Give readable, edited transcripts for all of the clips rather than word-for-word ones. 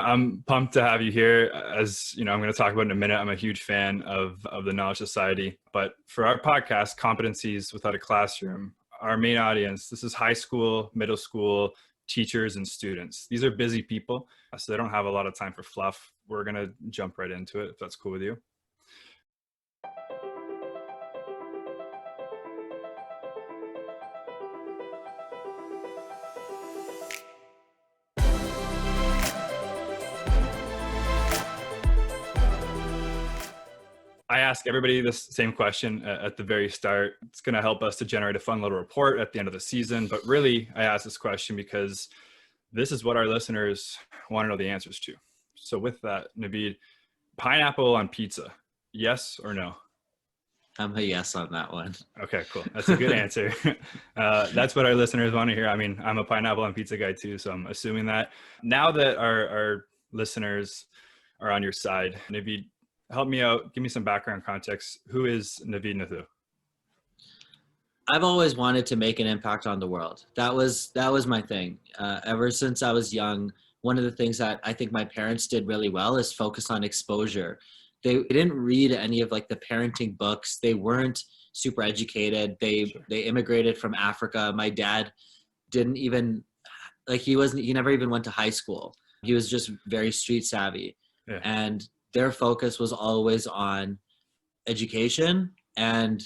I'm pumped to have you here. As you know, I'm going to talk about in a minute. I'm a huge fan of the Knowledge Society. But for our podcast, Competencies Without a Classroom, our main audience, this is high school, middle school, teachers, and students. These are busy people, so they don't have a lot of time for fluff. We're going to jump right into it, if that's cool with you. I ask everybody this same question at the very start. It's going to help us to generate a fun little report at the end of the season. But really, I ask this question because this is what our listeners want to know the answers to. So with that, Navid, pineapple on pizza, yes or no? I'm a yes on that one. Okay, cool. That's a good answer. That's what our listeners want to hear. I mean, I'm a pineapple on pizza guy too, so I'm assuming that. Now that our listeners are on your side, Navid, help me out. Give me some background context. Who is Navid Nathoo? I've always wanted to make an impact on the world. That was my thing. Ever since I was young, one of the things that I think my parents did really well is focus on exposure. They didn't read any of like the parenting books. They weren't super educated. They immigrated from Africa. My dad didn't even he never even went to high school. He was just very street savvy. Yeah. And their focus was always on education and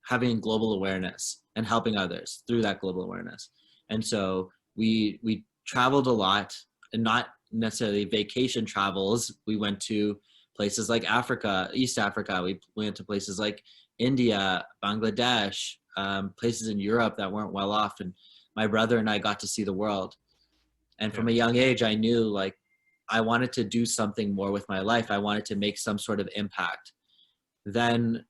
having global awareness and helping others through that global awareness. And so we traveled a lot, and not necessarily vacation travels. We went to places like Africa, East Africa. We went to places like India, Bangladesh, places in Europe that weren't well off. And my brother and I got to see the world. And from a young age, I knew like I wanted to do something more with my life. I wanted to make some sort of impact. Then,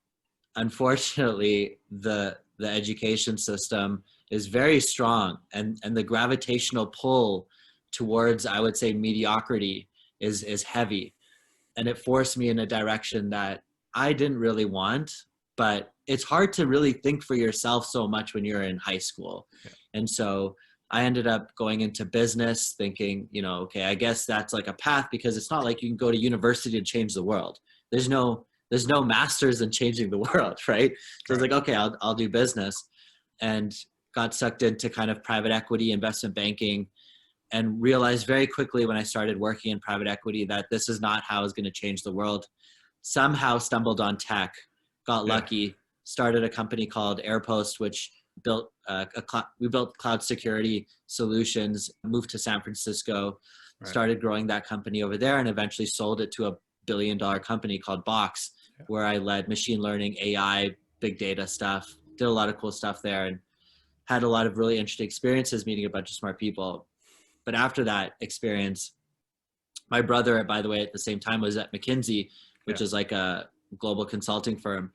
unfortunately, the education system is very strong, and the gravitational pull towards, I would say, mediocrity is heavy. And it forced me in a direction that I didn't really want, but it's hard to really think for yourself so much when you're in high school. Yeah. And so I ended up going into business thinking, okay, I guess that's like a path, because it's not like you can go to university and change the world. There's no masters in changing the world, right? So I was like, okay, I'll do business, and got sucked into kind of private equity, investment banking, and realized very quickly when I started working in private equity that this is not how I was going to change the world. Somehow stumbled on tech, got lucky, started a company called Airpost, which we built cloud security solutions, moved to San Francisco, started growing that company over there, and eventually sold it to a $1 billion company called Box, where I led machine learning, AI, big data stuff, did a lot of cool stuff there, and had a lot of really interesting experiences meeting a bunch of smart people. But after that experience, my brother, by the way, at the same time was at McKinsey, which is like a global consulting firm.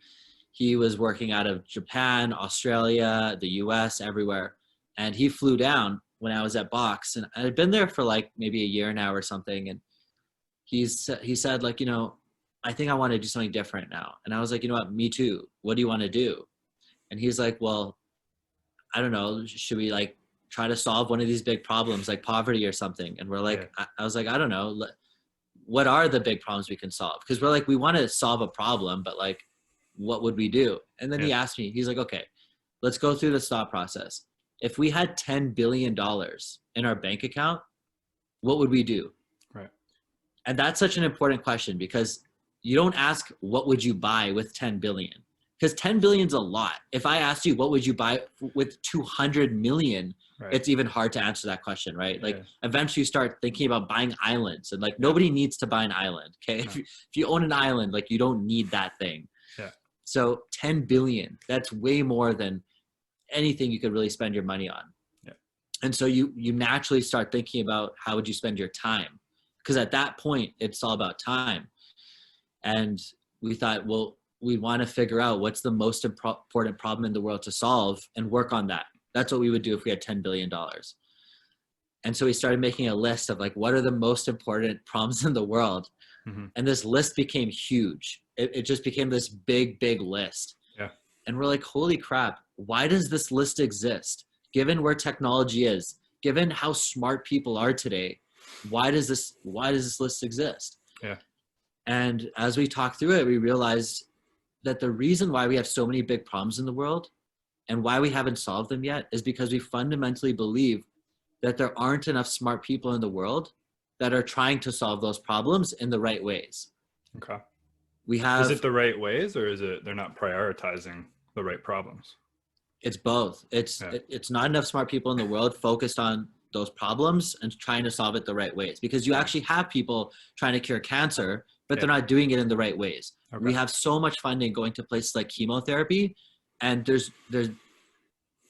He was working out of Japan, Australia, the US, everywhere. And he flew down when I was at Box, and I had been there for like maybe a year now or something. And he said like, I think I want to do something different now. And I was like, you know what, me too. What do you want to do? And he's like, well, I don't know. Should we like try to solve one of these big problems like poverty or something? And we're like, I was like, I don't know. What are the big problems we can solve? Because we're like, we want to solve a problem, but like, what would we do? And then he asked me, he's like, okay, let's go through this thought process. If we had $10 billion in our bank account, what would we do? Right. And that's such an important question, because you don't ask, what would you buy with 10 billion? Because 10 billion is a lot. If I asked you, what would you buy with 200 million? It's even hard to answer that question, right? Like eventually you start thinking about buying islands, and like nobody needs to buy an island. Okay. No. If you own an island, like you don't need that thing. Yeah. So 10 billion, that's way more than anything you could really spend your money on. Yeah. And so you naturally start thinking about how would you spend your time? Because at that point, it's all about time. And we thought, well, we want to figure out what's the most important problem in the world to solve and work on that. That's what we would do if we had $10 billion. And so we started making a list of like, what are the most important problems in the world? Mm-hmm. And this list became huge. It just became this big, big list. Yeah. And we're like, holy crap, why does this list exist? Given where technology is, given how smart people are today, why does this list exist? Yeah. And as we talked through it, we realized that the reason why we have so many big problems in the world and why we haven't solved them yet is because we fundamentally believe that there aren't enough smart people in the world that are trying to solve those problems in the right ways. Okay. We have, is it the right ways, or is it they're not prioritizing the right problems? it's both. It's not enough smart people in the world focused on those problems and trying to solve it the right ways, because you actually have people trying to cure cancer, but they're not doing it in the right ways. Okay. We have so much funding going to places like chemotherapy, and there's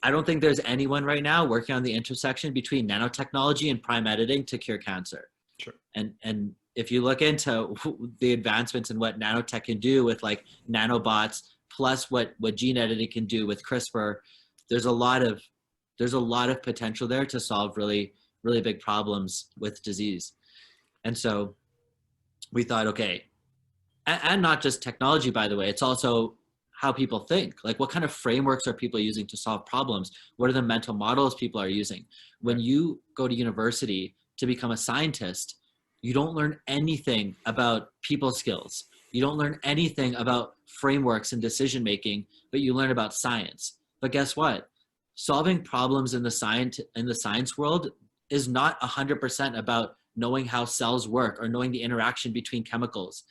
I don't think there's anyone right now working on the intersection between nanotechnology and prime editing to cure cancer. Sure. And if you look into the advancements in what nanotech can do with like nanobots, plus what gene editing can do with CRISPR, there's a lot of potential there to solve really, really big problems with disease. And so we thought, okay, and not just technology, by the way, it's also how people think. Like, what kind of frameworks are people using to solve problems? What are the mental models people are using? When you go to university to become a scientist, you don't learn anything about people skills. You don't learn anything about frameworks and decision-making, but you learn about science. But guess what? Solving problems in the science world is not 100% about knowing how cells work or knowing the interaction between chemicals.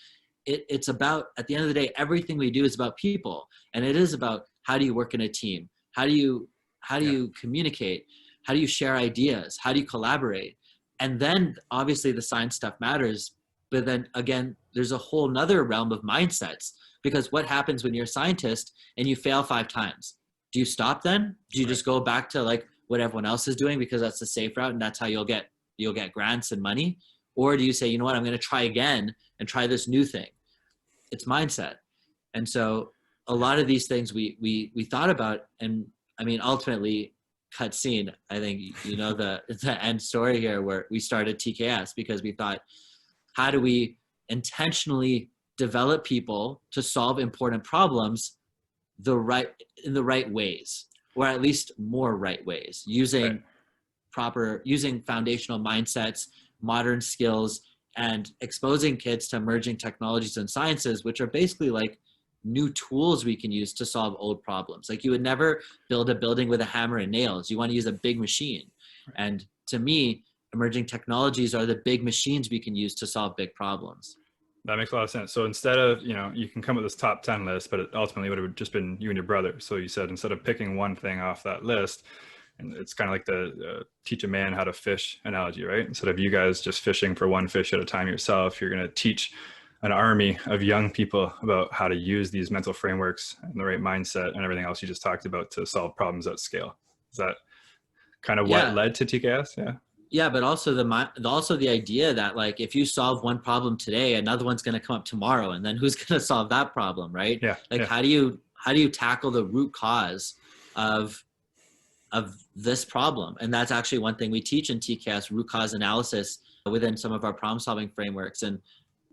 It's about, at the end of the day, everything we do is about people. And it is about, how do you work in a team? How do you communicate? How do you share ideas? How do you collaborate? And then obviously the science stuff matters, but then again, there's a whole nother realm of mindsets, because what happens when you're a scientist and you fail 5 times? Do you stop then? Do you just go back to like what everyone else is doing because that's the safe route and that's how you'll get grants and money? Or do you say, you know what, I'm going to try again and try this new thing? It's mindset. And so a lot of these things we thought about, and I mean, ultimately, cut scene, I think, you know, the end story here, where we started TKS because we thought, how do we intentionally develop people to solve important problems in the right ways, or at least more right ways, using foundational mindsets, modern skills, and exposing kids to emerging technologies and sciences, which are basically like new tools we can use to solve old problems. Like, you would never build a building with a hammer and nails. You want to use a big machine. And to me, emerging technologies are the big machines we can use to solve big problems. That makes a lot of sense. So instead of, you can come up with this top 10 list, but it ultimately would have just been you and your brother. So you said, instead of picking one thing off that list, and it's kind of like the teach a man how to fish analogy, right? Instead of you guys just fishing for one fish at a time yourself, you're going to teach an army of young people about how to use these mental frameworks and the right mindset and everything else you just talked about to solve problems at scale. Is that kind of what led to TKS? Yeah. Yeah, but also the idea that, like, if you solve one problem today, another one's going to come up tomorrow, and then who's going to solve that problem, right? Yeah. Like, how do you tackle the root cause of this problem? And that's actually one thing we teach in TKS, root cause analysis, within some of our problem solving frameworks. And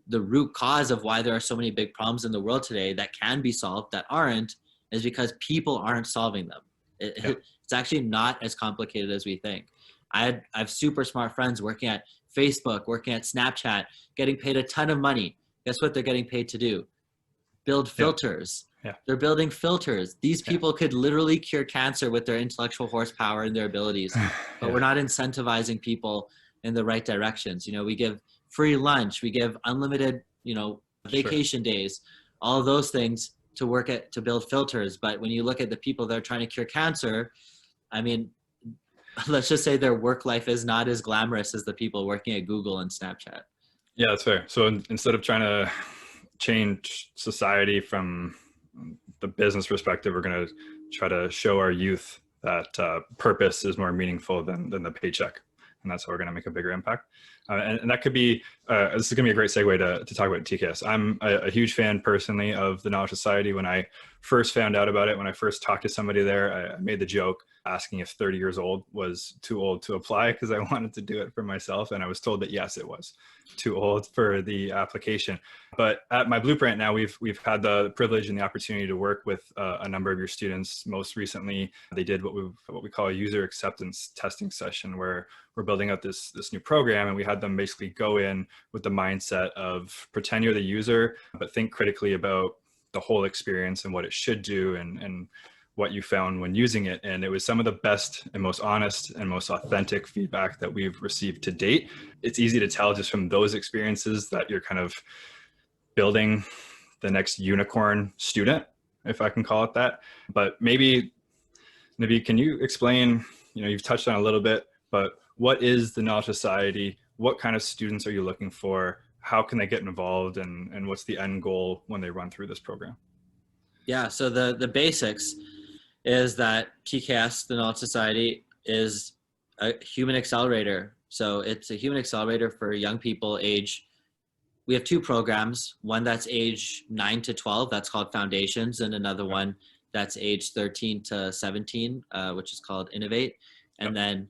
the root cause of why there are so many big problems in the world today that can be solved that aren't, is because people aren't solving them. It's actually not as complicated as we think. I have super smart friends working at Facebook, working at Snapchat, getting paid a ton of money. Guess what they're getting paid to do? Build filters. Yeah. They're building filters. These people could literally cure cancer with their intellectual horsepower and their abilities, but we're not incentivizing people in the right directions. You know, we give free lunch, we give unlimited, vacation days, all of those things to build filters. But when you look at the people that are trying to cure cancer, I mean, let's just say their work life is not as glamorous as the people working at Google and Snapchat. Yeah, that's fair. So instead of trying to change society from the business perspective, we're going to try to show our youth that purpose is more meaningful than the paycheck. And that's how we're going to make a bigger impact. And that could be, this is going to be a great segue to talk about TKS. I'm a huge fan personally of the Knowledge Society. When I first found out about it, when I first talked to somebody there, I made the joke asking if 30 years old was too old to apply, because I wanted to do it for myself. And I was told that yes, it was too old for the application. But at my Blueprint now, we've had the privilege and the opportunity to work with a number of your students. Most recently, they did what we call a user acceptance testing session, where we're building out this new program, and we had had them basically go in with the mindset of pretend you're the user, but think critically about the whole experience and what it should do and what you found when using it. And it was some of the best and most honest and most authentic feedback that we've received to date. It's easy to tell just from those experiences that you're kind of building the next unicorn student, if I can call it that. But maybe, Navid, can you explain, you've touched on a little bit, but what is the Knowledge Society? What kind of students are you looking for? How can they get involved, and what's the end goal when they run through this program? Yeah, so the basics is that TKS, the Knowledge Society, is a human accelerator. So it's a human accelerator for young people we have two programs, one that's age 9 to 12, that's called Foundations, and another one that's age 13 to 17, which is called Innovate. And then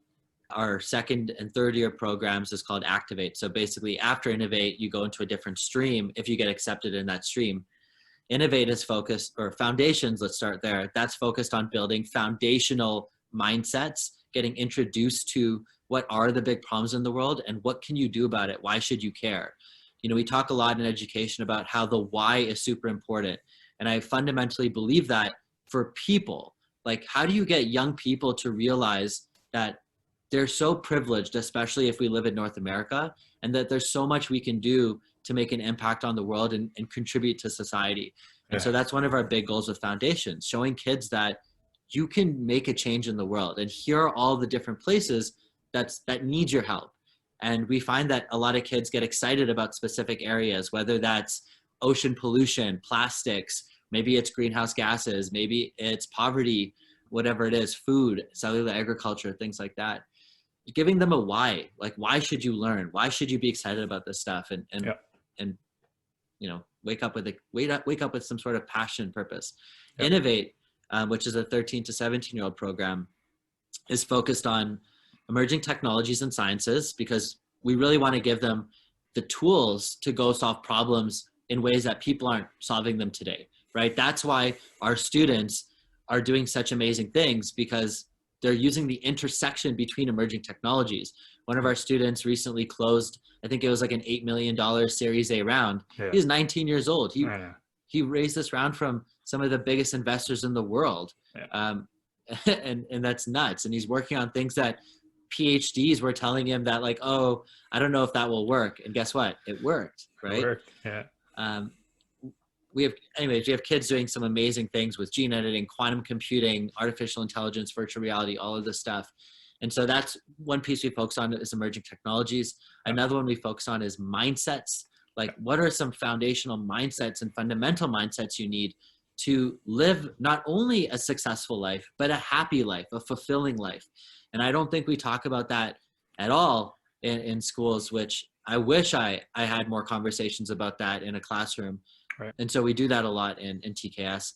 our second and third year programs is called Activate. So basically after Innovate, you go into a different stream if you get accepted in that stream. Innovate is focused, or Foundations, let's start there. That's focused on building foundational mindsets, getting introduced to what are the big problems in the world and what can you do about it? Why should you care? We talk a lot in education about how the why is super important. And I fundamentally believe that for people, like how do you get young people to realize that they're so privileged, especially if we live in North America, and that there's so much we can do to make an impact on the world and contribute to society. And so that's one of our big goals with Foundations, showing kids that you can make a change in the world. And here are all the different places that need your help. And we find that a lot of kids get excited about specific areas, whether that's ocean pollution, plastics, maybe it's greenhouse gases, maybe it's poverty, whatever it is, food, cellular agriculture, things like that. Giving them a why, like why should you learn? Why should you be excited about this stuff? And wake up with some sort of passion, purpose. Innovate, which is a 13 to 17-year-old program, is focused on emerging technologies and sciences, because we really want to give them the tools to go solve problems in ways that people aren't solving them today, right? That's why our students are doing such amazing things, because they're using the intersection between emerging technologies. One of our students recently closed, I think it was like an $8 million Series A round. Yeah. He's 19 years old. He raised this round from some of the biggest investors in the world. Yeah. And that's nuts. And he's working on things that PhDs were telling him that like, oh, I don't know if that will work. And guess what? It worked, right? It worked, yeah. We have kids doing some amazing things with gene editing, quantum computing, artificial intelligence, virtual reality, all of this stuff. And so that's one piece we focus on is emerging technologies. Another one we focus on is mindsets. Like what are some foundational mindsets and fundamental mindsets you need to live not only a successful life, but a happy life, a fulfilling life. And I don't think we talk about that at all in schools, which I wish I had more conversations about that in a classroom. Right. And so we do that a lot in TKS.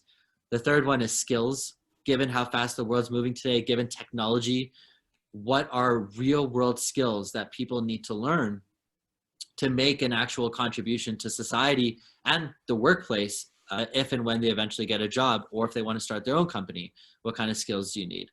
The third one is skills. Given how fast the world's moving today, given technology, what are real world skills that people need to learn to make an actual contribution to society and the workplace if and when they eventually get a job, or if they want to start their own company? What kind of skills do you need?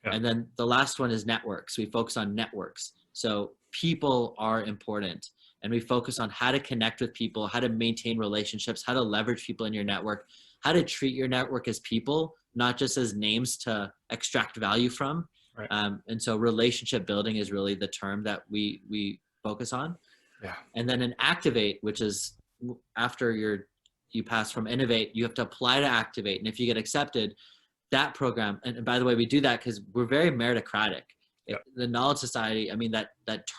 Yeah. And then the last one is networks. We focus on networks. So people are important. And we focus on how to connect with people, how to maintain relationships, how to leverage people in your network, how to treat your network as people, not just as names to extract value from. Right. And so relationship building is really the term that we focus on. Yeah. And then an Activate, which is after you pass from Innovate, you have to apply to Activate. And if you get accepted, that program, and by the way, we do that because we're very meritocratic. Yep. The Knowledge Society, I mean, that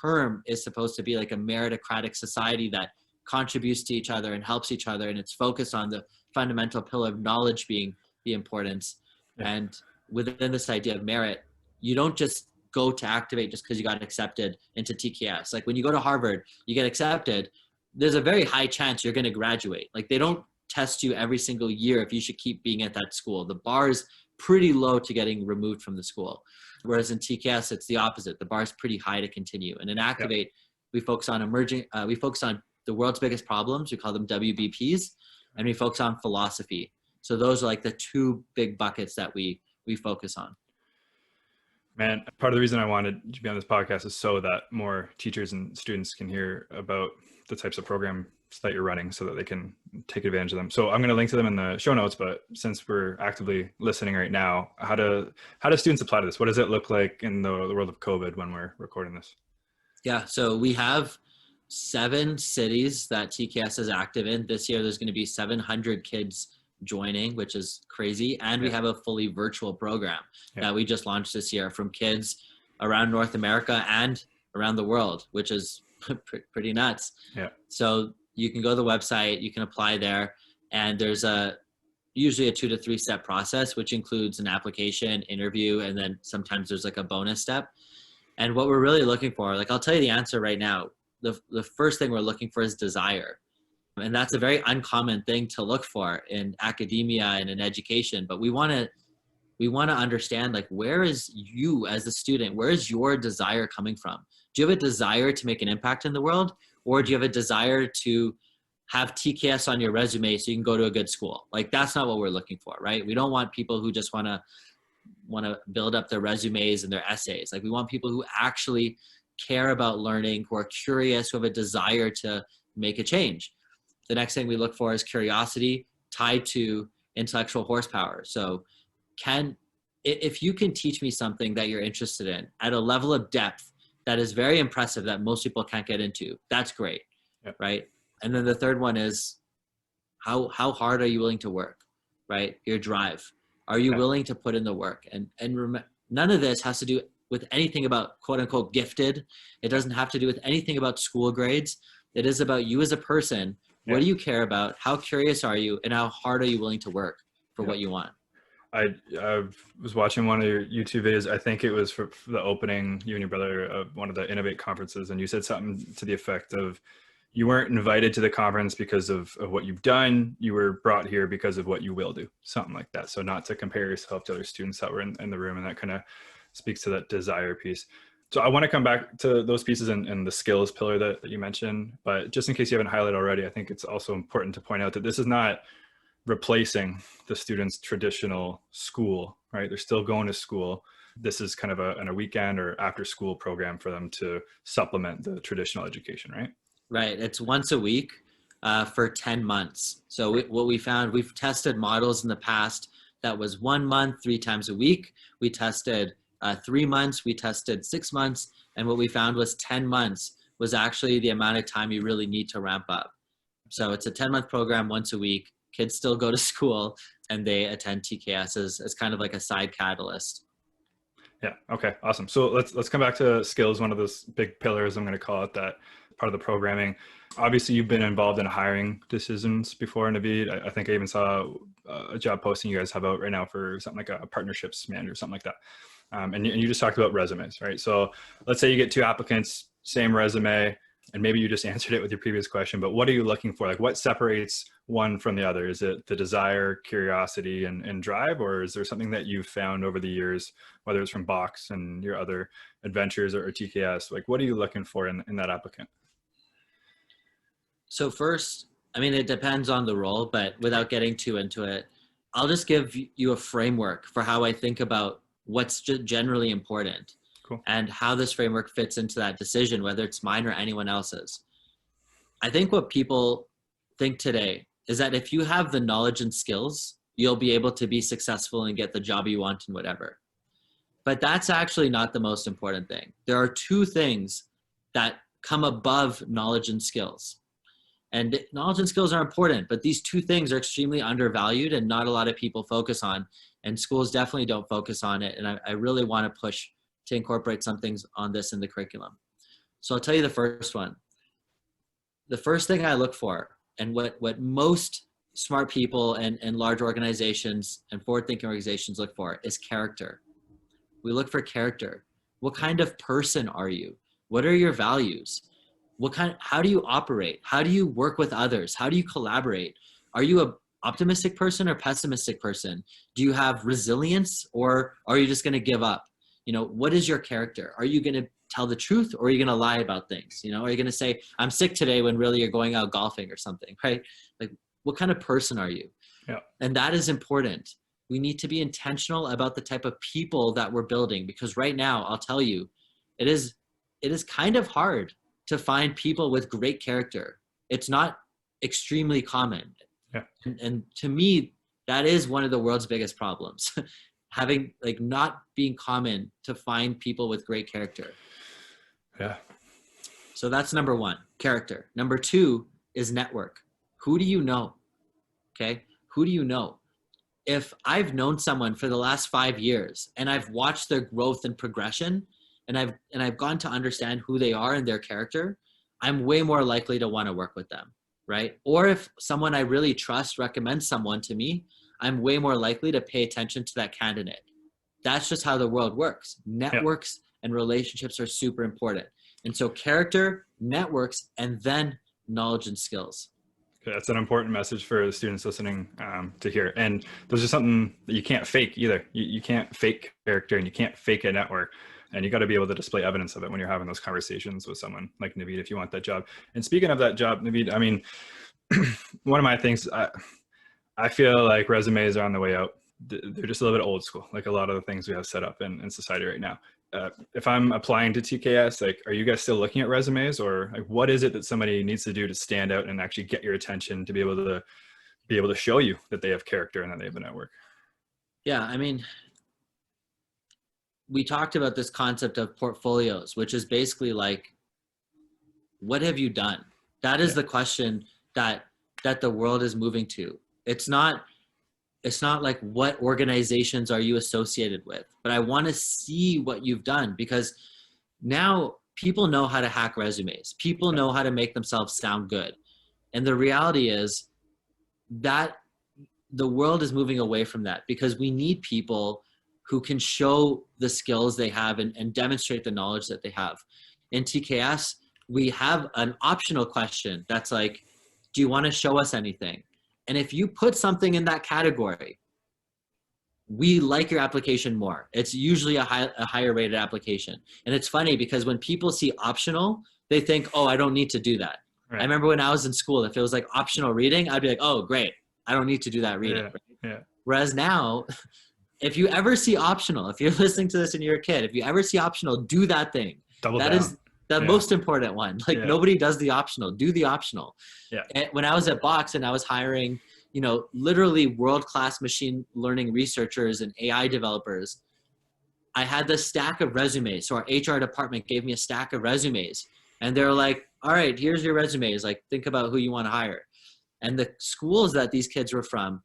term is supposed to be like a meritocratic society that contributes to each other and helps each other. And it's focused on the fundamental pillar of knowledge being the importance. Yep. And within this idea of merit, you don't just go to Activate just because you got accepted into TKS. Like when you go to Harvard, you get accepted, there's a very high chance you're going to graduate. Like they don't test you every single year if you should keep being at that school. The bar is pretty low to getting removed from the school. Whereas in TKS, it's the opposite. The bar is pretty high to continue. And in Activate, yep. we focus on the world's biggest problems. We call them WBPs, and we focus on philosophy. So those are like the two big buckets that we focus on. Man, part of the reason I wanted to be on this podcast is so that more teachers and students can hear about the types of programs that you're running so that they can take advantage of them. So I'm going to link to them in the show notes, but since we're actively listening right now, how do students apply to this? What does it look like in the world of COVID when we're recording this? Yeah, so we have 7 cities that TKS is active in. This year, there's going to be 700 kids joining, which is crazy. And we have a fully virtual program that we just launched this year from kids around North America and around the world, which is pretty nuts. Yeah. So you can go to the website, you can apply there, and there's usually a 2 to 3 step process, which includes an application, interview, and then sometimes there's like a bonus step. And what we're really looking for, like I'll tell you the answer right now. The first thing we're looking for is desire. And that's a very uncommon thing to look for in academia and in education. But we want to understand, like, where is you as a student, where is your desire coming from? Do you have a desire to make an impact in the world? Or do you have a desire to have TKS on your resume so you can go to a good school? Like, that's not what we're looking for, right? We don't want people who just want to build up their resumes and their essays. Like, we want people who actually care about learning, who are curious, who have a desire to make a change. The next thing we look for is curiosity tied to intellectual horsepower. So if you can teach me something that you're interested in at a level of depth that is very impressive that most people can't get into, that's great, right? And then the third one is how hard are you willing to work, right? Your drive. Are you willing to put in the work? And none of this has to do with anything about quote unquote gifted. It doesn't have to do with anything about school grades. It is about you as a person. What do you care about? How curious are you? And how hard are you willing to work for what you want? I was watching one of your YouTube videos. I think it was for the opening, you and your brother, of one of the Innovate conferences. And you said something to the effect of, you weren't invited to the conference because of what you've done. You were brought here because of what you will do. Something like that. So not to compare yourself to other students that were in the room. And that kind of speaks to that desire piece. So I want to come back to those pieces and the skills pillar that you mentioned, but just in case you haven't highlighted already, I think it's also important to point out that this is not replacing the students' traditional school, right? They're still going to school. This is kind of a weekend or after school program for them to supplement the traditional education, right? Right. It's once a week for 10 months. So what we found, we've tested models in the past that was 1 month, 3 times a week. We tested 3 months, we tested 6 months, and what we found was 10 months was actually the amount of time you really need to ramp up. So it's a 10-month program once a week. Kids still go to school and they attend TKS as kind of like a side catalyst. Yeah. Okay. Awesome. So let's come back to skills. One of those big pillars, I'm going to call it that, part of the programming. Obviously, you've been involved in hiring decisions before, Navid. I think I even saw a job posting you guys have out right now for something like a partnerships manager, something like that. And you just talked about resumes, right? So let's say you get 2 applicants, same resume, and maybe you just answered it with your previous question, but what are you looking for? Like, what separates one from the other? Is it the desire, curiosity, and drive, or is there something that you've found over the years, whether it's from Box and your other adventures or TKS? Like, what are you looking for in that applicant? So first, I mean, it depends on the role, but without getting too into it, I'll just give you a framework for how I think about what's generally important. Cool. And how this framework fits into that decision, whether it's mine or anyone else's. I think what people think today is that if you have the knowledge and skills, you'll be able to be successful and get the job you want and whatever. But that's actually not the most important thing. There are 2 things that come above knowledge and skills. And knowledge and skills are important, but these 2 things are extremely undervalued and not a lot of people focus on. And schools definitely don't focus on it. And I really want to push to incorporate some things on this in the curriculum. So I'll tell you the first one. The first thing I look for, and what most smart people and large organizations and forward-thinking organizations look for, is character. We look for character. What kind of person are you? What are your values? How do you operate? How do you work with others? How do you collaborate? Are you a optimistic person or pessimistic person? Do you have resilience, or are you just going to give up? You know, what is your character? Are you going to tell the truth, or are you going to lie about things? You know, are you going to say, I'm sick today, when really you're going out golfing or something, right? Like, what kind of person are you? Yeah. And that is important. we need to be intentional about the type of people that we're building, because right now, I'll tell you, it is kind of hard to find people with great character. It's not extremely common. Yeah. And to me, that is one of the world's biggest problems. Having like not being common to find people with great character. Yeah. So that's number one, character. Number two is network. Who do you know? Okay. Who do you know? If I've known someone for the last 5 years and I've watched their growth and progression, and I've gone to understand who they are and their character, I'm way more likely to want to work with them, right? Or if someone I really trust recommends someone to me, I'm way more likely to pay attention to that candidate. That's just how the world works. Networks and relationships are super important. And so character, networks, and then knowledge and skills. Okay, that's an important message for the students listening to hear. And there's just something that you can't fake either. You can't fake character, and you can't fake a network. And you got to be able to display evidence of it when you're having those conversations with someone like Naveed, if you want that job. And speaking of that job, Naveed, I mean, one of my things, I feel like resumes are on the way out. They're just a little bit old school, like a lot of the things we have set up in society right now. If I'm applying to TKS, like, are you guys still looking at resumes, or like, what is it that somebody needs to do to stand out and actually get your attention to be able to show you that they have character and that they have a network? Yeah, I mean, we talked about this concept of portfolios, which is basically like, what have you done? That is the question that the world is moving to. It's not like what organizations are you associated with, but I want to see what you've done, because now people know how to hack resumes. People know how to make themselves sound good. And the reality is that the world is moving away from that, because we need people who can show the skills they have and demonstrate the knowledge that they have. In TKS, we have an optional question that's like, do you want to show us anything? And if you put something in that category, we like your application more. It's usually a higher rated application. And it's funny because when people see optional, they think, oh, I don't need to do that. Right. I remember when I was in school, if it was like optional reading, I'd be like, oh, great, I don't need to do that reading. Right? Whereas now, if you ever see optional, if you're listening to this and you're a kid, if you ever see optional, do that thing. Double that down. Is the most important one. Like nobody does the optional, do the optional. Yeah. And when I was at Box and I was hiring, literally world-class machine learning researchers and AI developers, I had this stack of resumes. So our HR department gave me a stack of resumes, and they're like, all right, here's your resumes. Like, think about who you want to hire. And the schools that these kids were from,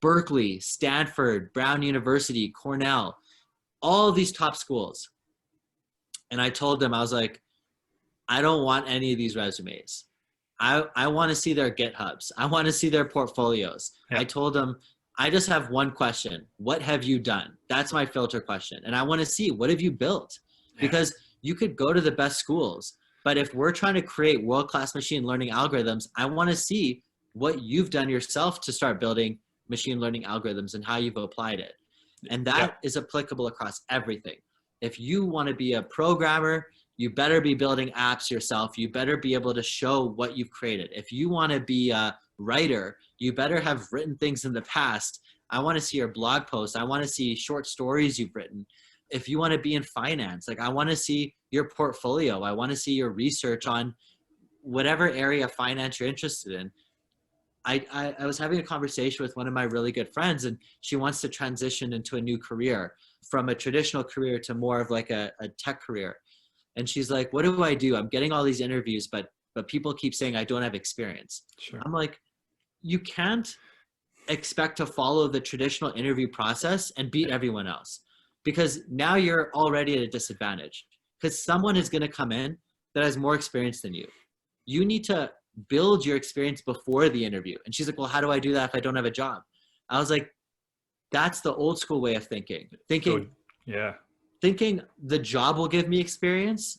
Berkeley, Stanford, Brown University, Cornell, all of these top schools. And I told them, I was like, I don't want any of these resumes. I want to see their GitHubs. I want to see their portfolios. Yeah. I told them, I just have one question. What have you done? That's my filter question. And I want to see, what have you built? Yeah. Because you could go to the best schools, but if we're trying to create world-class machine learning algorithms, I want to see what you've done yourself to start building machine learning algorithms and how you've applied it. And that is applicable across everything. If you want to be a programmer, you better be building apps yourself. You better be able to show what you've created. If you want to be a writer, you better have written things in the past. I want to see your blog posts. I want to see short stories you've written. If you want to be in finance, like I want to see your portfolio. I want to see your research on whatever area of finance you're interested in. I was having a conversation with one of my really good friends, and she wants to transition into a new career from a traditional career to more of like a tech career. And she's like, what do I do? I'm getting all these interviews, but people keep saying I don't have experience. Sure. I'm like, you can't expect to follow the traditional interview process and beat everyone else, because now you're already at a disadvantage, because someone is going to come in that has more experience than you. You need to build your experience before the interview. And she's like, well, how do I do that if I don't have a job? I was like, that's the old school way of thinking. Thinking the job will give me experience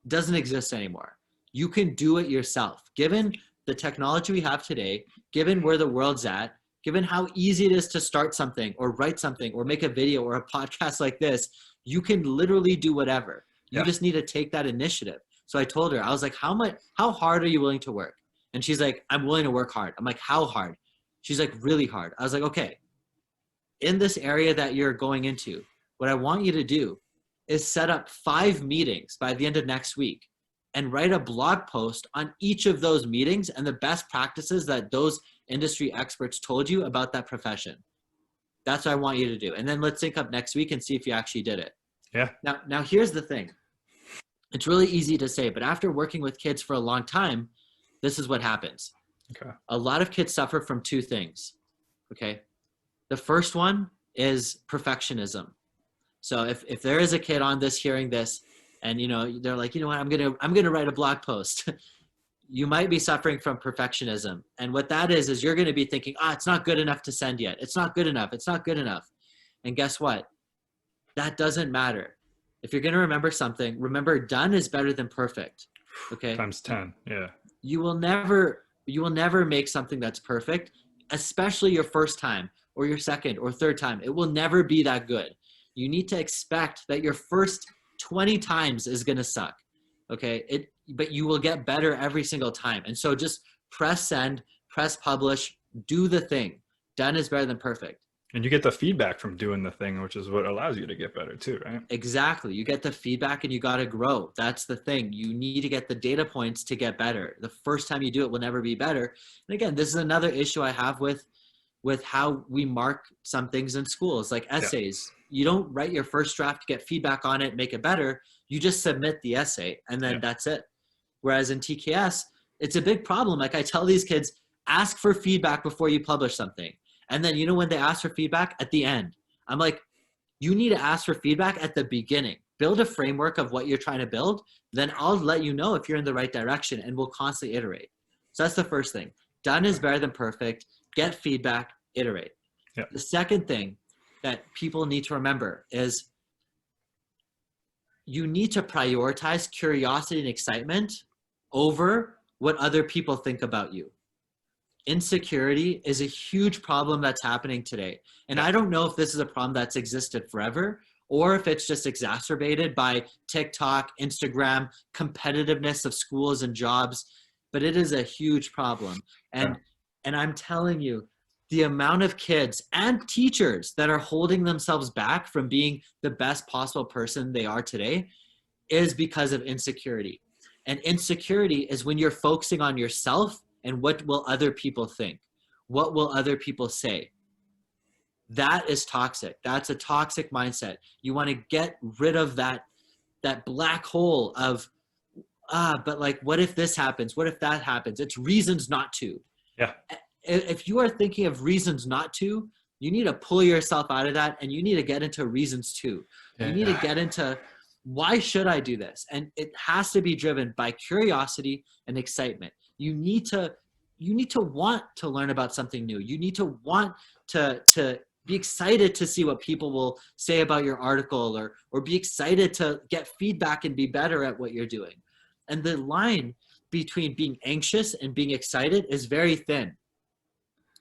doesn't exist anymore. You can do it yourself. Given the technology we have today, given where the world's at, given how easy it is to start something or write something or make a video or a podcast like this, you can literally do whatever. You just need to take that initiative. So I told her, I was like, how hard are you willing to work? And she's like, I'm willing to work hard. I'm like, how hard? She's like, really hard. I was like, okay, in this area that you're going into, what I want you to do is set up 5 meetings by the end of next week and write a blog post on each of those meetings and the best practices that those industry experts told you about that profession. That's what I want you to do. And then let's sync up next week and see if you actually did it. Yeah. Now here's the thing. It's really easy to say, but after working with kids for a long time, this is what happens. Okay. A lot of kids suffer from 2 things. Okay. The first one is perfectionism. So if there is a kid on this hearing this, and they're like, you know what, I'm gonna write a blog post. You might be suffering from perfectionism, and what that is you're going to be thinking, it's not good enough to send yet. It's not good enough. It's not good enough. And guess what? That doesn't matter. If you're going to remember something, remember done is better than perfect. Okay. Times 10. Yeah. You will never make something that's perfect, especially your first time or your second or third time. It will never be that good. You need to expect that your first 20 times is going to suck. Okay. But you will get better every single time. And so just press send, press publish, do the thing. Done is better than perfect. And you get the feedback from doing the thing, which is what allows you to get better too, right? Exactly. You get the feedback and you got to grow. That's the thing. You need to get the data points to get better. The first time you do it will never be better. And again, this is another issue I have with how we mark some things in schools, like essays. You don't write your first draft to get feedback on it, make it better. You just submit the essay and then that's it. Whereas in TKS, it's a big problem. Like I tell these kids, ask for feedback before you publish something. And then, when they ask for feedback at the end, I'm like, you need to ask for feedback at the beginning. Build a framework of what you're trying to build. Then I'll let you know if you're in the right direction and we'll constantly iterate. So that's the first thing. Done is better than perfect. Get feedback, iterate. Yep. The second thing that people need to remember is you need to prioritize curiosity and excitement over what other people think about you. Insecurity is a huge problem that's happening today. And I don't know if this is a problem that's existed forever or if it's just exacerbated by TikTok, Instagram, competitiveness of schools and jobs, but it is a huge problem. And I'm telling you, the amount of kids and teachers that are holding themselves back from being the best possible person they are today is because of insecurity. And insecurity is when you're focusing on yourself and what will other people think? What will other people say? That is toxic. That's a toxic mindset. You want to get rid of that black hole of, but like, what if this happens? What if that happens? It's reasons not to. Yeah. If you are thinking of reasons not to, you need to pull yourself out of that and you need to get into reasons to. You need to get into, why should I do this? And it has to be driven by curiosity and excitement. You need to want to learn about something new. You need to want to be excited to see what people will say about your article or be excited to get feedback and be better at what you're doing. And the line between being anxious and being excited is very thin.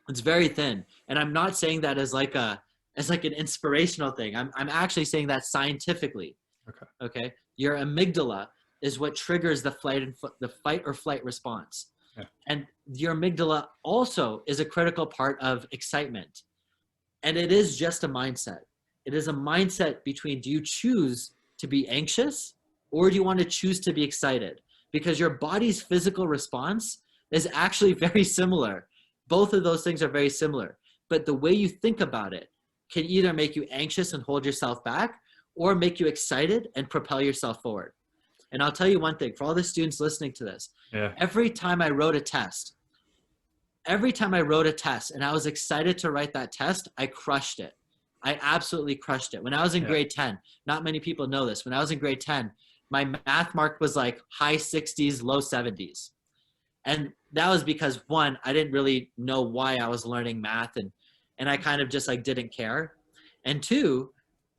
It's very thin. And I'm not saying that as like an inspirational thing. I'm actually saying that scientifically. Okay. Your amygdala is what triggers the fight or flight response. Yeah. And your amygdala also is a critical part of excitement. And it is just a mindset. It is a mindset between, do you choose to be anxious or do you want to choose to be excited? Because your body's physical response is actually very similar. Both of those things are very similar. But the way you think about it can either make you anxious and hold yourself back or make you excited and propel yourself forward. And I'll tell you one thing, for all the students listening to this, every time I wrote a test and I was excited to write that test, I crushed it. I absolutely crushed it. When I was in grade 10, not many people know this. When I was in grade 10, my math mark was like high 60s, low 70s. And that was because, one, I didn't really know why I was learning math and I kind of just like didn't care. And two,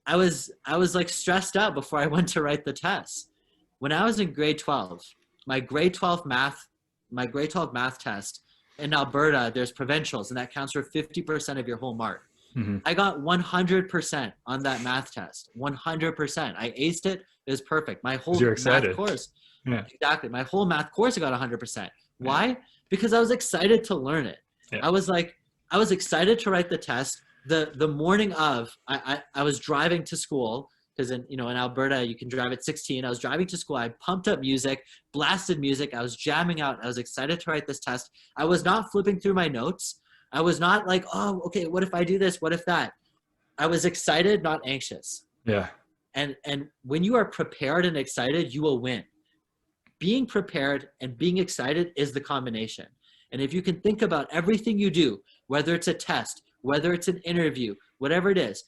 I was like stressed out before I went to write the test. When I was in grade 12, my grade 12 math test in Alberta, there's provincials and that counts for 50% of your whole mark. Mm-hmm. I got 100% on that math test. 100%. I aced it. It was perfect. My whole math course. Yeah. Exactly. My whole math course, I got 100%. Why? Because I was excited to learn it. Yeah. I was excited to write the test the morning of, I was driving to school, because in Alberta you can drive at 16. I was driving to school. I pumped up music, blasted music. I was jamming out. I was excited to write this test. I was not flipping through my notes. I was not like, oh, okay, what if I do this? What if that? I was excited, not anxious. Yeah. And when you are prepared and excited, you will win. Being prepared and being excited is the combination. And if you can think about everything you do, whether it's a test, whether it's an interview, whatever it is,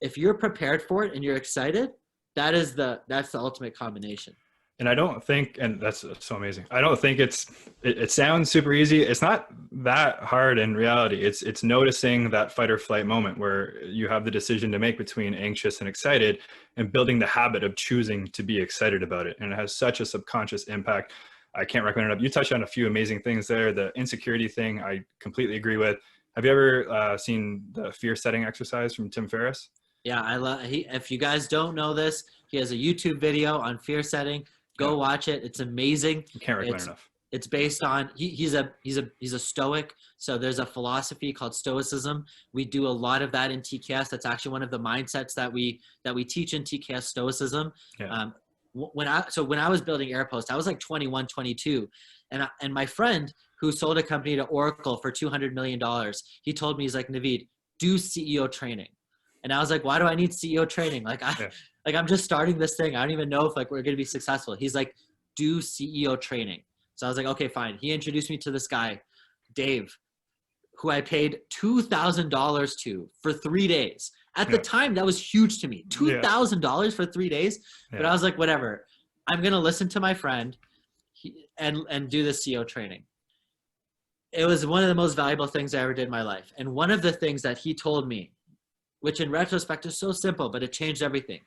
if you're prepared for it and you're excited, that's the ultimate combination. And I don't think, and that's so amazing, I don't think it sounds super easy. It's not that hard in reality. It's noticing that fight or flight moment where you have the decision to make between anxious and excited, and building the habit of choosing to be excited about it. And it has such a subconscious impact. I can't recommend it enough. You touched on a few amazing things there. The insecurity thing, I completely agree with. Have you ever seen the fear setting exercise from Tim Ferriss? Yeah, if you guys don't know this, he has a YouTube video on fear setting. Go watch it. It's amazing. You can't recommend enough. It's based on, he's a Stoic. So there's a philosophy called Stoicism. We do a lot of that in TKS. That's actually one of the mindsets that we teach in TKS, Stoicism. Yeah. When I was building Airpost, I was like 21, 22. And my friend who sold a company to Oracle for $200 million, he told me, he's like, Navid, do CEO training. And I was like, why do I need CEO training? Like I'm just starting this thing. I don't even know if like we're going to be successful. He's like, do CEO training. So I was like, okay, fine. He introduced me to this guy, Dave, who I paid $2,000 to for 3 days. At the time, that was huge to me. $2,000 for 3 days. But I was like, whatever. I'm going to listen to my friend and do the CEO training. It was one of the most valuable things I ever did in my life. And one of the things that he told me, which in retrospect is so simple, but it changed everything.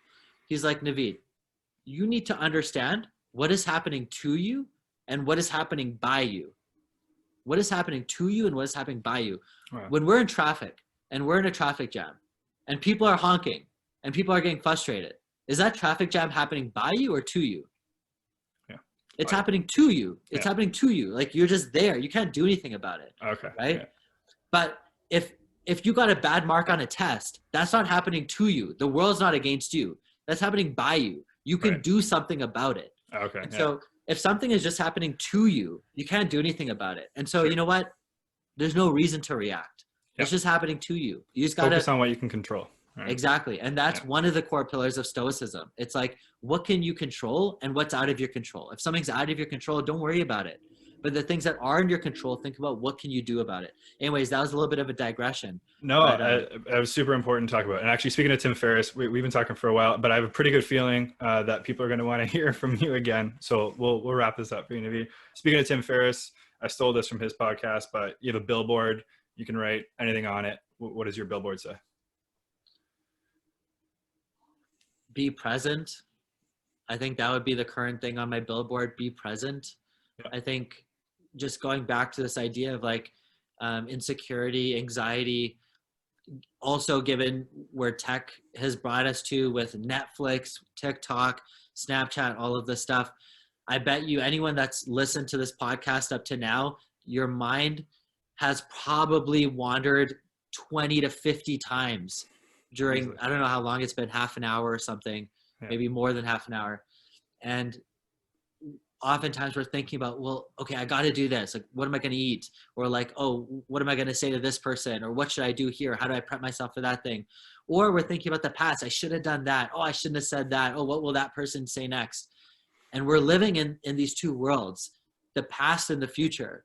He's like, Navid, you need to understand what is happening to you and what is happening by you. What is happening to you and what is happening by you. Right. When we're in traffic and we're in a traffic jam and people are honking and people are getting frustrated, is that traffic jam happening by you or to you? Yeah. It's happening to you. It's happening to you. Like you're just there. You can't do anything about it. Okay. Right? Yeah. But if you got a bad mark on a test, that's not happening to you. The world's not against you. That's happening by you. You can do something about it. Okay. And so if something is just happening to you, you can't do anything about it. And so you know what? There's no reason to react. It's just happening to you. You just gotta focus on what you can control. Right? Exactly. And that's one of the core pillars of Stoicism. It's like, what can you control and what's out of your control? If something's out of your control, don't worry about it. But the things that are in your control, think about what can you do about it. Anyways, that was a little bit of a digression. No, it was super important to talk about. And actually, speaking of Tim Ferriss, we've been talking for a while, but I have a pretty good feeling that people are going to want to hear from you again. So we'll wrap this up for you, Navid. Speaking of Tim Ferriss, I stole this from his podcast, but you have a billboard. You can write anything on it. What does your billboard say? Be present. I think that would be the current thing on my billboard. Be present. Yeah. I think just going back to this idea of like insecurity, anxiety, also given where tech has brought us to with Netflix, TikTok, Snapchat, all of this stuff. I bet you anyone that's listened to this podcast up to now, your mind has probably wandered 20 to 50 times during, I don't know how long it's been, half an hour or something, maybe more than half an hour. And oftentimes we're thinking about, well, okay, I got to do this. Like, what am I going to eat? Or like, oh, what am I going to say to this person? Or what should I do here? How do I prep myself for that thing? Or we're thinking about the past. I should have done that. Oh, I shouldn't have said that. Oh, what will that person say next? And we're living in these two worlds, the past and the future.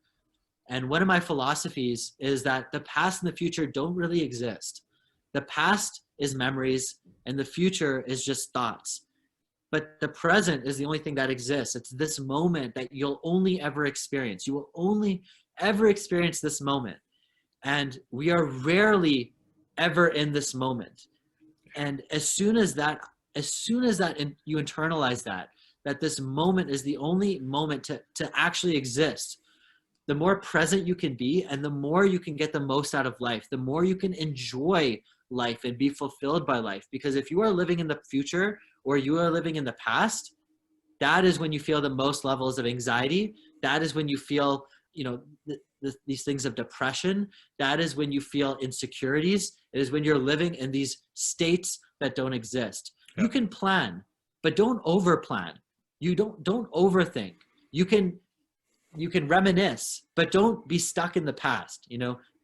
And one of my philosophies is that the past and the future don't really exist. The past is memories and the future is just thoughts. But the present is the only thing that exists. It's this moment that you'll only ever experience. You will only ever experience this moment. And we are rarely ever in this moment. And as soon as that you internalize that this moment is the only moment to actually exist, the more present you can be and the more you can get the most out of life, the more you can enjoy life and be fulfilled by life. Because if you are living in the future or you are living in the past, that is when you feel the most levels of anxiety. That is when you feel these things of depression. That is when you feel insecurities. It is when you're living in these states that don't exist. Yeah. You can plan, but don't over plan. You don't overthink. You can reminisce, but don't be stuck in the past.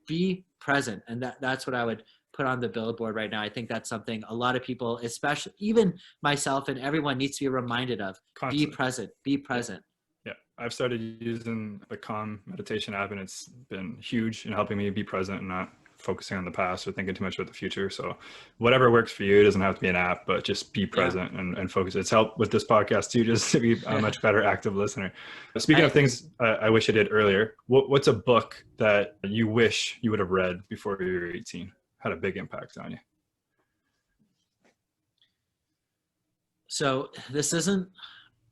Be present. And that's what I would put on the billboard right now. I think that's something a lot of people, especially even myself and everyone, needs to be reminded of. Constantly. Be present. Yeah. I've started using the Calm meditation app, and it's been huge in helping me be present and not focusing on the past or thinking too much about the future. So whatever works for you, it doesn't have to be an app, but just be present and focus. It's helped with this podcast too, just to be a much better active listener. Speaking of things I wish I did earlier, what's a book that you wish you would have read before you were 18? Had a big impact on you? So this isn't,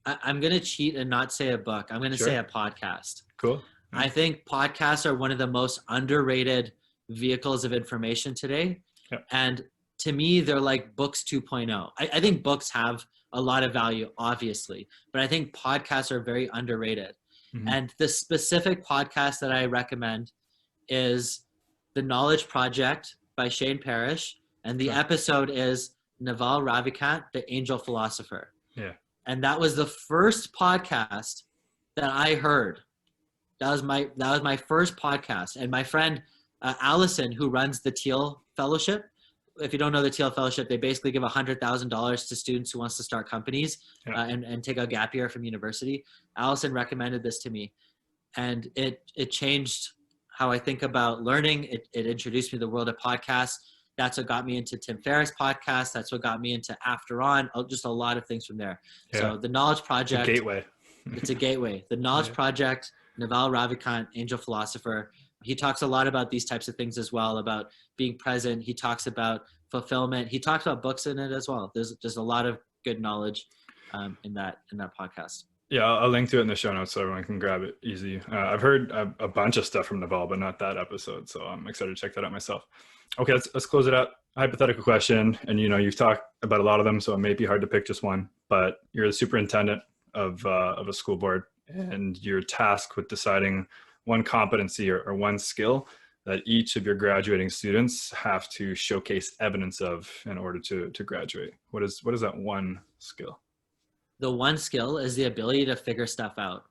I'm going to cheat and not say a book. I'm going to say a podcast. Cool. I think podcasts are one of the most underrated vehicles of information today. Yep. And to me, they're like books 2.0. I think books have a lot of value, obviously, but I think podcasts are very underrated. Mm-hmm. And the specific podcast that I recommend is The Knowledge Project by Shane Parrish. And the episode is Naval Ravikant, the Angel Philosopher. Yeah. And that was the first podcast that I heard. That was my first podcast. And my friend, Allison, who runs the Teal Fellowship. If you don't know the Teal Fellowship, they basically give $100,000 to students who wants to start companies and take a gap year from university. Allison recommended this to me, and it changed how I think about learning. It introduced me to the world of podcasts. That's what got me into Tim Ferriss' podcast. That's what got me into After On. Just a lot of things from there. Yeah. So the Knowledge Project. It's a gateway. It's a gateway. The Knowledge Project, Naval Ravikant, Angel Philosopher. He talks a lot about these types of things as well, about being present. He talks about fulfillment. He talks about books in it as well. There's a lot of good knowledge in that podcast. Yeah, I'll link to it in the show notes so everyone can grab it easy. I've heard a bunch of stuff from Naval, but not that episode. So I'm excited to check that out myself. Okay, let's close it up. Hypothetical question. And you've talked about a lot of them, so it may be hard to pick just one, but you're the superintendent of a school board, and you're tasked with deciding one competency or one skill that each of your graduating students have to showcase evidence of in order to graduate. What is that one skill? The one skill is the ability to figure stuff out.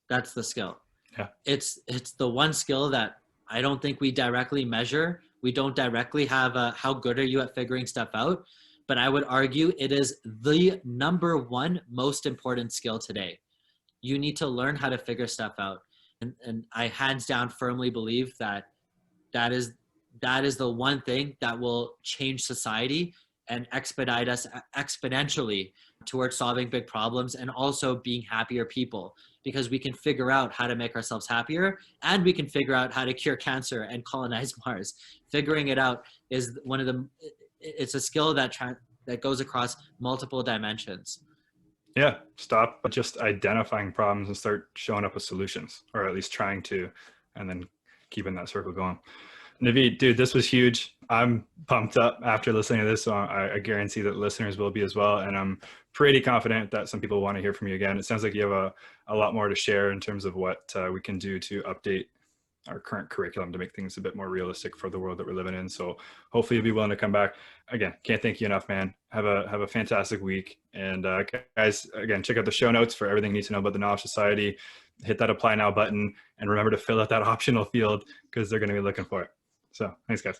That's the skill. Yeah. It's the one skill that I don't think we directly measure. We don't directly have how good are you at figuring stuff out, but I would argue it is the number one most important skill today. You need to learn how to figure stuff out. And I hands down firmly believe that is the one thing that will change society and expedite us exponentially towards solving big problems and also being happier people, because we can figure out how to make ourselves happier, and we can figure out how to cure cancer and colonize Mars. Figuring it out is it's a skill that goes across multiple dimensions. Yeah, stop just identifying problems and start showing up with solutions, or at least trying to, and then keeping that circle going. Navid, dude, this was huge. I'm pumped up after listening to this, so I guarantee that listeners will be as well. And I'm pretty confident that some people want to hear from you again. It sounds like you have a lot more to share in terms of what we can do to update our current curriculum to make things a bit more realistic for the world that we're living in. So hopefully you'll be willing to come back. Again, can't thank you enough, man. Have a fantastic week. And guys, again, check out the show notes for everything you need to know about the Knowledge Society. Hit that apply now button and remember to fill out that optional field because they're going to be looking for it. So thanks, guys.